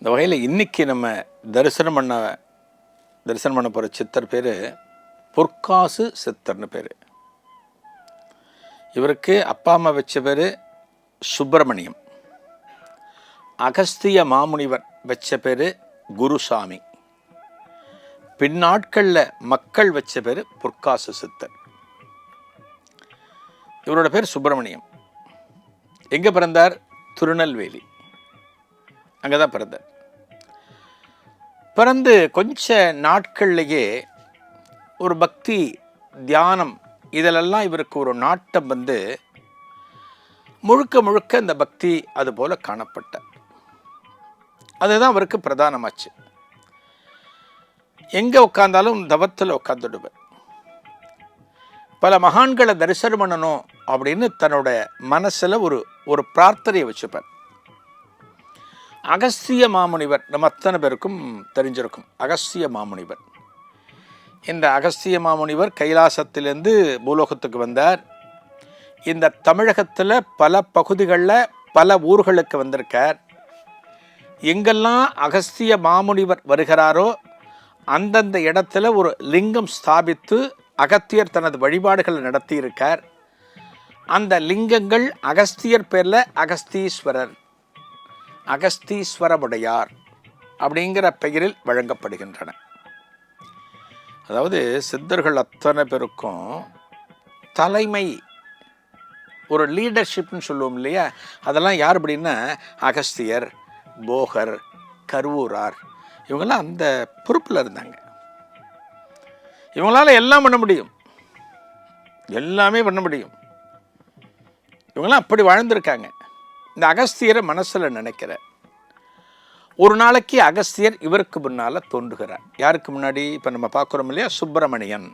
இந்த வகையில் இன்றைக்கி நம்ம தரிசனம் பண்ண போகிற சித்தர் பேர் பொற்காசு சித்தர்னு பேர். இவருக்கு அப்பா அம்மா வச்ச பேர் சுப்பிரமணியம். அகஸ்திய மாமுனிவர் வச்ச பேர் குருசாமி. பின்னாட்களில் மக்கள் வச்ச பேர் பொற்காசு சித்தர். இவரோட பேர் சுப்பிரமணியம். எங்கே பிறந்தார்? திருநெல்வேலி. அங்கே தான் பிறந்தார். பிறந்து கொஞ்ச நாட்கள்லேயே ஒரு பக்தி தியானம் இதிலெல்லாம் இவருக்கு ஒரு நாட்டம் வந்து முழுக்க முழுக்க இந்த பக்தி அதுபோல் காணப்பட்டார். அதுதான் அவருக்கு பிரதானமாச்சு. எங்கே உட்கார்ந்தாலும் தவத்தில் உட்காந்துடுவார். பல மகான்களை தரிசனம் பண்ணணும் அப்படின்னு தன்னோட மனசில் ஒரு பிரார்த்தனையை வச்சுப்பார். அகஸ்திய மாமுனிவர் நம்ம அத்தனை பேருக்கும் தெரிஞ்சிருக்கும். அகஸ்திய மாமுனிவர், இந்த அகஸ்திய மாமுனிவர் கைலாசத்திலேருந்து பூலோகத்துக்கு வந்தார். இந்த தமிழகத்தில் பல பகுதிகளில் பல ஊர்களுக்கு வந்திருக்கார். எங்கெல்லாம் அகஸ்திய மாமுனிவர் வருகிறாரோ அந்தந்த இடத்துல ஒரு லிங்கம் ஸ்தாபித்து அகத்தியர் தனது வழிபாடுகளை நடத்தியிருக்கார். அந்த லிங்கங்கள் அகஸ்தியர் பேரில் அகஸ்தீஸ்வரர், அகஸ்தீஸ்வரமுடையார் அப்படிங்கிற பெயரில் வழங்கப்படுகின்றன. அதாவது சித்தர்கள் அத்தனை பேருக்கும் தலைமை, ஒரு லீடர்ஷிப்னு சொல்லுவோம் இல்லையா, அதெல்லாம் யார் அப்படின்னா அகஸ்தியர், போகர், கருவூரார், இவங்கெல்லாம் அந்த பொறுப்பில் இருந்தாங்க. இவங்களால எல்லாம் பண்ண முடியும், எல்லாமே பண்ண முடியும். இவங்கெல்லாம் அப்படி வாழ்ந்திருக்காங்க. இந்த அகஸ்தியரை மனசில் நினைக்கிற ஒரு நாளைக்கு அகஸ்தியர் இவருக்கு முன்னால் தோன்றுகிறார். யாருக்கு முன்னாடி? இப்போ நம்ம பார்க்குறோம் இல்லையா, சுப்பிரமணியன்.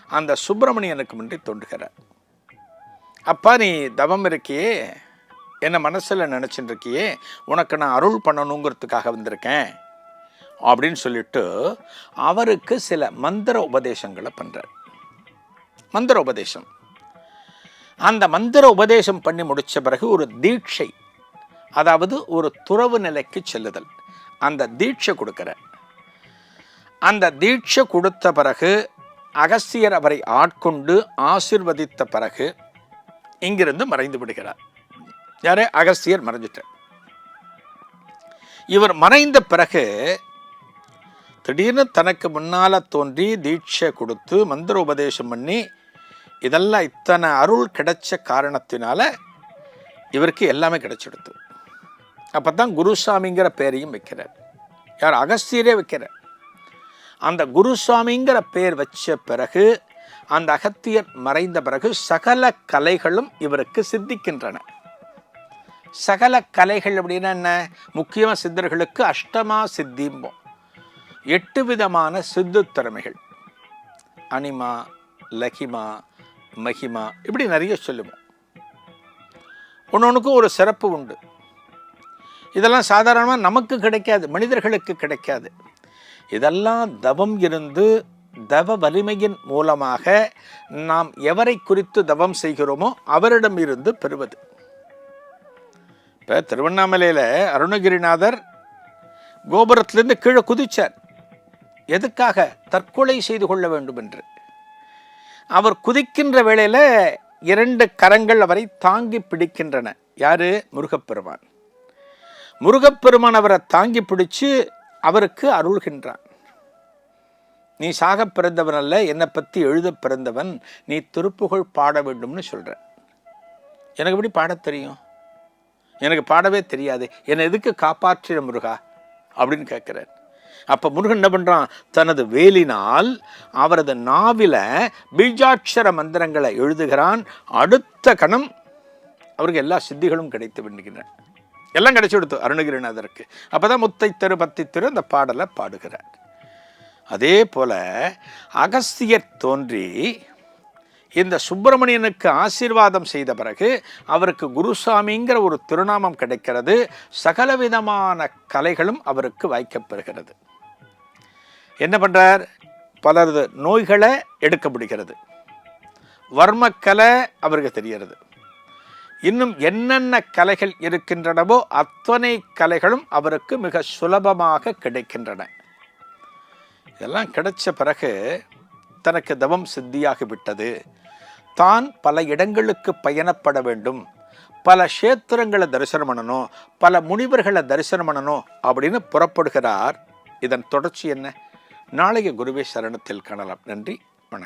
அந்த சுப்பிரமணியனுக்கு முன்னாடி தோன்றுகிறார். அப்பா, நீ தவம் இருக்கியே, என்னை மனசில் நினச்சிட்டு இருக்கியே, உனக்கு நான் அருள் பண்ணணுங்கிறதுக்காக வந்திருக்கேன் அப்படின்னு சொல்லிட்டு அவருக்கு சில மந்திர உபதேசங்களை பண்ணுறார். மந்திர உபதேசம். அந்த மந்திர உபதேசம் பண்ணி முடித்த பிறகு ஒரு தீட்சை, அதாவது ஒரு துறவு நிலைக்கு செல்லுதல், அந்த தீட்சை கொடுக்கிறார். அந்த தீட்சை கொடுத்த பிறகு அகஸ்தியர் அவரை ஆட்கொண்டு ஆசிர்வதித்த பிறகு இங்கிருந்து மறைந்து விடுகிறார். யாரே? அகஸ்தியர் மறைஞ்சிட்டார். இவர் மறைந்த பிறகு திடீர்னு தனக்கு முன்னால் தோன்றி தீட்சை கொடுத்து மந்திர உபதேசம் பண்ணி இதெல்லாம் இத்தனை அருள் கிடைச்ச காரணத்தினால இவருக்கு எல்லாமே கிடைச்சிடுது. அப்போ தான் குருசாமிங்கிற பேரையும் வைக்கிறார். யார்? அகஸ்தியரே வைக்கிறார். அந்த குருசாமிங்கிற பேர் வச்ச பிறகு, அந்த அகத்தியர் மறைந்த பிறகு சகல கலைகளும் இவருக்கு சித்திக்கின்றன. சகல கலைகள் அப்படின்னா என்ன? முக்கியமாக சித்தர்களுக்கு அஷ்டமா சித்திம்போம், 8 விதமான சித்து திறமைகள். அனிமா, லகிமா, மகிமா, இப்படி நிறைய சொல்லுவோம். ஒன்னொன்றுக்கும் ஒரு சிறப்பு உண்டு. இதெல்லாம் சாதாரணமாக நமக்கு கிடைக்காது, மனிதர்களுக்கு கிடைக்காது. இதெல்லாம் தவம் இருந்து தவ வலிமையின் மூலமாக நாம் எவரை குறித்து தவம் செய்கிறோமோ அவரிடம் இருந்து பெறுவது. இப்போ திருவண்ணாமலையில் அருணகிரிநாதர் கோபுரத்திலிருந்து கீழே குதிச்சார். எதுக்காக? தற்கொலை செய்து கொள்ள வேண்டும் என்று. அவர் குதிக்கின்ற வேளையில் 2 கரங்கள் அவரை தாங்கி பிடிக்கின்றன. யாரு? முருகப்பெருமான். முருகப்பெருமான் அவரை தாங்கி பிடிச்சு அவருக்கு அருள்கின்றான். நீ சாக பிறந்தவன் அல்ல, என்னை பற்றி எழுத பிறந்தவன், நீ திருப்புகழ் பாட வேண்டும்னு சொல்ற. எனக்கு எப்படி பாட தெரியும்? எனக்கு பாடவே தெரியாது, என்னை எதுக்கு காப்பாற்றின முருகா அப்படின்னு கேட்கிறார். அப்போ முருகன் என்ன பண்ணுறான்? தனது வேலினால் அவரது நாவில பீஜாட்சர மந்திரங்களை எழுதுகிறான். அடுத்த கணம் அவருக்கு எல்லா சித்திகளும் கிடைத்து விடுகின்றன. எல்லாம் கிடைச்சி கொடுத்து அருணகிரிநாதருக்கு. அப்போ தான் முத்தை தெரு பத்தி தெரு அந்த பாடலை பாடுகிறார். அதே போல அகஸ்தியர் தோன்றி இந்த சுப்பிரமணியனுக்கு ஆசீர்வாதம் செய்த பிறகு அவருக்கு குருசாமிங்கிற ஒரு திருநாமம் கிடைக்கிறது. சகலவிதமான கலைகளும் அவருக்கு வாய்க்கப்பெறுகிறது. என்ன பண்ணுறார்? பலரது நோய்களை எடுக்க முடிகிறது. வர்மக்கலை அவருக்கு தெரிகிறது. இன்னும் என்னென்ன கலைகள் இருக்கின்றனவோ அத்தனை கலைகளும் அவருக்கு மிக சுலபமாக கிடைக்கின்றன. இதெல்லாம் கிடைச்ச பிறகு தனக்கு தவம் சித்தியாகிவிட்டது, தான் பல இடங்களுக்கு பயணப்பட வேண்டும், பல க்ஷேத்திரங்களை தரிசனம் பண்ணணும், பல முனிவர்களை தரிசனம் பண்ணணும் அப்படின்னு புறப்படுகிறார். இதன் தொடர்ச்சி என்ன? நாளைய குருவே சரணத்தில் காணலாம். நன்றி.